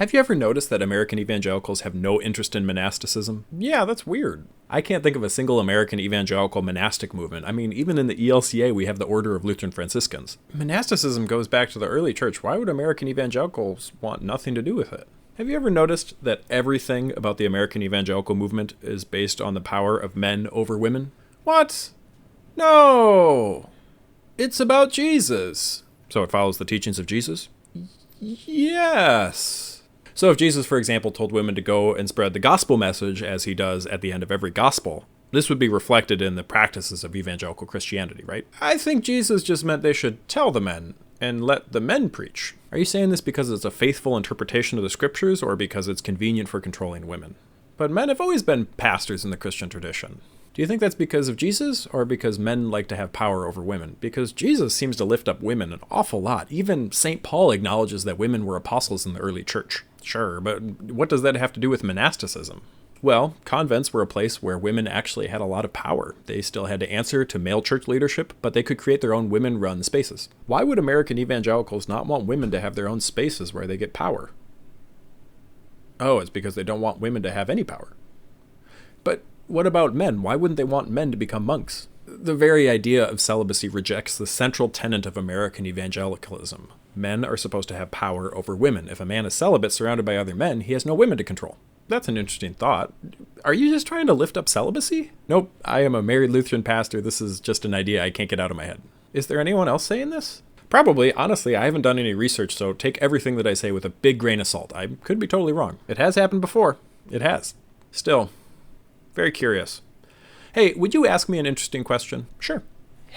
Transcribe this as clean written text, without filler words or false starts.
Have you ever noticed that American evangelicals have no interest in monasticism? Yeah, that's weird. I can't think of a single American evangelical monastic movement. I mean, even in the ELCA, we have the Order of Lutheran Franciscans. Monasticism goes back to the early church. Why would American evangelicals want nothing to do with it? Have you ever noticed that everything about the American evangelical movement is based on the power of men over women? What? No! It's about Jesus. So it follows the teachings of Jesus? Yes. So if Jesus, for example, told women to go and spread the gospel message as he does at the end of every gospel, this would be reflected in the practices of evangelical Christianity, right? I think Jesus just meant they should tell the men and let the men preach. Are you saying this because it's a faithful interpretation of the scriptures or because it's convenient for controlling women? But men have always been pastors in the Christian tradition. Do you think that's because of Jesus or because men like to have power over women? Because Jesus seems to lift up women an awful lot. Even St. Paul acknowledges that women were apostles in the early church. Sure, but what does that have to do with monasticism? Well, convents were a place where women actually had a lot of power. They still had to answer to male church leadership, but they could create their own women-run spaces. Why would American evangelicals not want women to have their own spaces where they get power? Oh, it's because they don't want women to have any power. But what about men? Why wouldn't they want men to become monks? The very idea of celibacy rejects the central tenet of American evangelicalism. Men are supposed to have power over women. If a man is celibate surrounded by other men, he has no women to control. That's an interesting thought. Are you just trying to lift up celibacy? Nope, I am a married Lutheran pastor. This is just an idea I can't get out of my head. Is there anyone else saying this? Probably. Honestly, I haven't done any research, so take everything that I say with a big grain of salt. I could be totally wrong. It has happened before. It has. Still, very curious. Hey, would you ask me an interesting question? Sure.